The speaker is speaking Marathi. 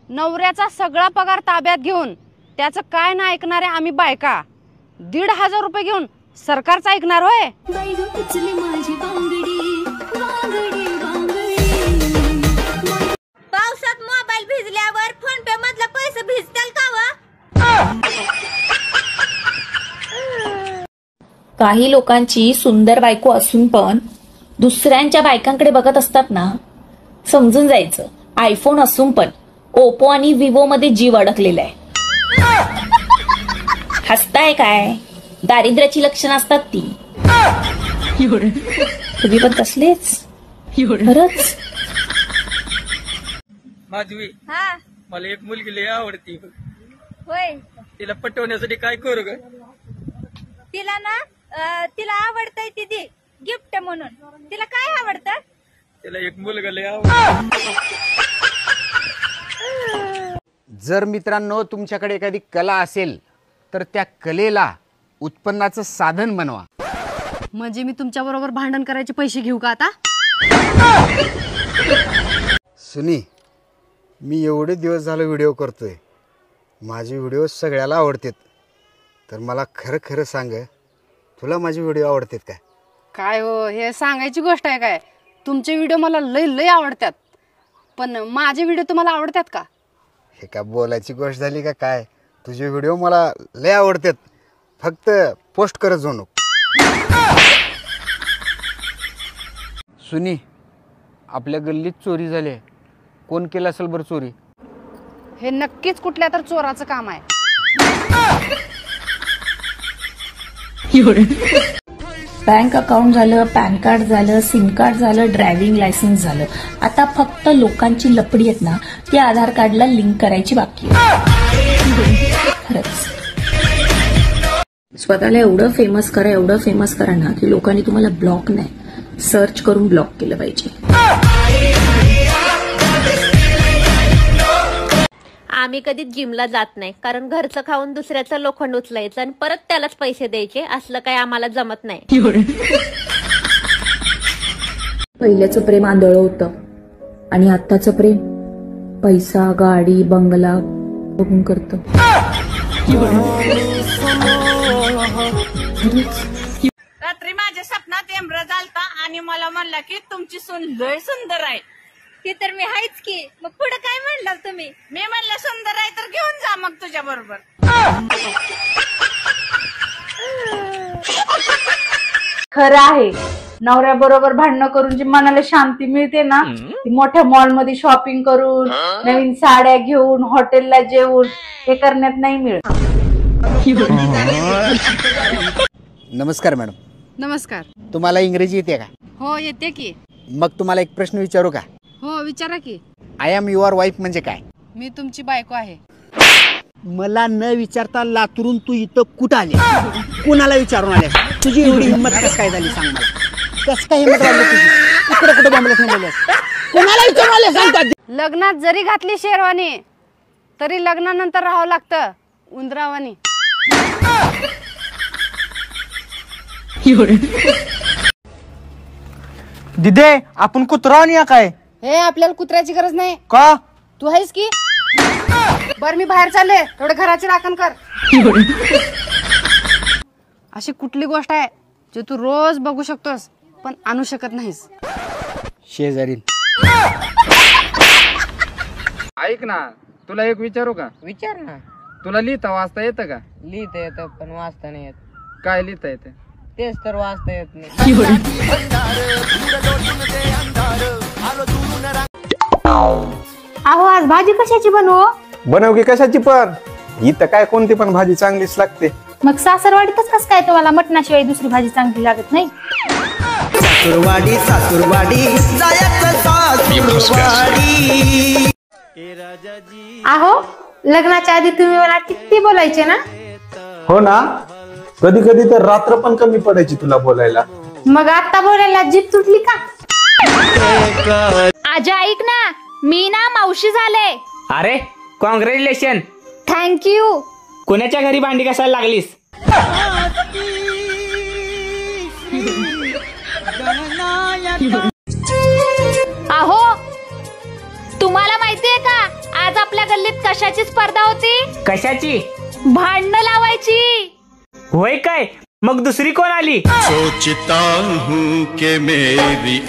नवऱ्याचा सगळा पगार ताब्यात घेऊन त्याचं काय ना ऐकणारे आम्ही बायका 1,500 रुपये घेऊन सरकारचं ऐकणार होय? पावसात मोबाईल भिजल्यावर फोन पे मधला पैसे भिजतील का व? काही लोकांची सुंदर बायको असून पण दुसऱ्यांच्या बायकांकडे बघत असतात ना, समजून जायचं आयफोन असून पण ओप्पो आणि विवो मध्ये जीव अडकलेला आहे. हसताय काय? दारिद्र्याची लक्षणं असतात ती. तुम्ही पण तसलेच खरंच. माधवी, हा मला एक मुलगी लय आवडती. होय, तिला पटवण्यासाठी काय करू ग? तिला ना तिला आवडतंय ती गिफ्ट म्हणून. तिला काय आवडतं? तिला एक मुलगा लय आवडत. जर मित्रांनो तुमच्याकडे एखादी कला असेल तर त्या कलेला उत्पन्नाचं साधन बनवा. म्हणजे मी तुमच्या बरोबर भांडण करायचे पैसे घेऊ का आता? सुनी, मी एवढे दिवस झाले व्हिडिओ करतोय, माझे व्हिडिओ सगळ्याला आवडतात, तर मला खरं खरं सांग, तुला माझे व्हिडिओ आवडतात का? काय हो, हे सांगायची गोष्ट आहे काय? तुमचे व्हिडिओ मला लय आवडतात, पण माझे व्हिडिओ तुम्हाला आवडतात का? हे का बोलायची गोष्ट झाली का काय? तुझे व्हिडिओ मला लय आवडतात, फक्त पोस्ट करत जाऊ नको. सुनी, आपल्या गल्लीत चोरी झाली आहे. कोण केलं असेल बरं चोरी? हे नक्कीच कुठल्या तर चोराचं काम आहे. बँक अकाउंट झालं, पॅन कार्ड झालं, सिम कार्ड झालं, ड्रायव्हिंग लायसन्स झालं. आता फक्त लोकांची लपडी आहेत ना, ती आधार कार्डला लिंक करायची बाकी आहे. खरंच स्वतःला एवढं फेमस करा ना की लोकांनी तुम्हाला ब्लॉक नाही, सर्च करून ब्लॉक केलं पाहिजे. आम्ही कधीच जिमला जात नाही, कारण घरचं खाऊन दुसऱ्याचं लोखंड उचलायचं आणि परत त्यालाच पैसे द्यायचे, असलं काही आम्हाला जमत नाही. पहिल्याचं प्रेम आंधळं होतं आणि आत्ताचं प्रेम पैसा, गाडी, बंगला बघून करतं. रात्री माझ्या स्वप्नात एम्ब्रज आलता आणि मला म्हणला की तुमची सून लय सुंदर आहे. ती तर मी आहेच की, मग पुढे काय म्हणलं तुम्ही? मी म्हणलं सुंदर आहे तर घेऊन जा मग तुझ्या बरोबर. खरं आहे, नवऱ्याबरोबर भांडणं करून जी मनाला शांती मिळते ना, ती मोठ्या मॉल मध्ये शॉपिंग करून, नवीन साड्या घेऊन, हॉटेलला जेवून हे करण्यात नाही मिळत. नमस्कार मॅडम. नमस्कार. तुम्हाला इंग्रजी येते का? हो येते की. मग तुम्हाला एक प्रश्न विचारू का? हो विचारा की. आय एम युअर वाईफ म्हणजे काय? मी तुमची बायको आहे. मला न विचारता लातूरून तू इथं कुठं आले? कुणाला विचारून आले? तुझी एवढी हिंमत कस काय झाली सांग मला. कस काय हिंमत वाढली तुझी? इकडे कुठे बोंबलत नाही, कुणाला विचारून आले सांगतात? लग्नात जरी घातली शेरवानी तरी लग्नानंतर राहावं लागतं उंदरावानी. दिदे, आपण कुत्रा आणि काय? हे आपल्याला कुत्र्याची गरज नाही का? तू आहेस की. बर मी बाहेर चालले, थोडं घराची राखण कर. अशी कुठली गोष्ट आहे जे तू रोज बघू शकतोस पण आणू शकत नाहीस? शेजारी. ऐक ना, तुला एक विचारू का? विचार ना. तुला लिहिता वाचता येतं का? लिहिता येतं पण वाचता नाही येत. काय लिहिता येतं? तेच तर वाचता येत नाही. अहो आज भाजी कशाची बनवू? बनव की कशाची पण, इथं काय कोणती पण भाजी चांगलीच लागते. मग सासरवाडीतच कस काय तुम्हाला मटणाशिवाय दुसरी भाजी चांगली लागत नाही? अहो लग्नाच्या आधी तुम्ही मला किती बोलायचे ना? हो ना, कधी कधी तर रात्र पण कमी पडायची तुला बोलायला. मग आता बोलायला जीभ तुटली का? आजा ऐक ना, मी ना मावशी झाले. अरे कॉंग्रॅच्युलेशन. थँक्यू. कोणाच्या घरी भांडी कसायला लागलीस? अहो तुम्हाला माहितीये का, आज आपल्या गल्लीत कशाची स्पर्धा होती? कशाची? भांडणं लावायची. होय काय? मग दुसरी कोण आली? सोचता हूँ के मेरी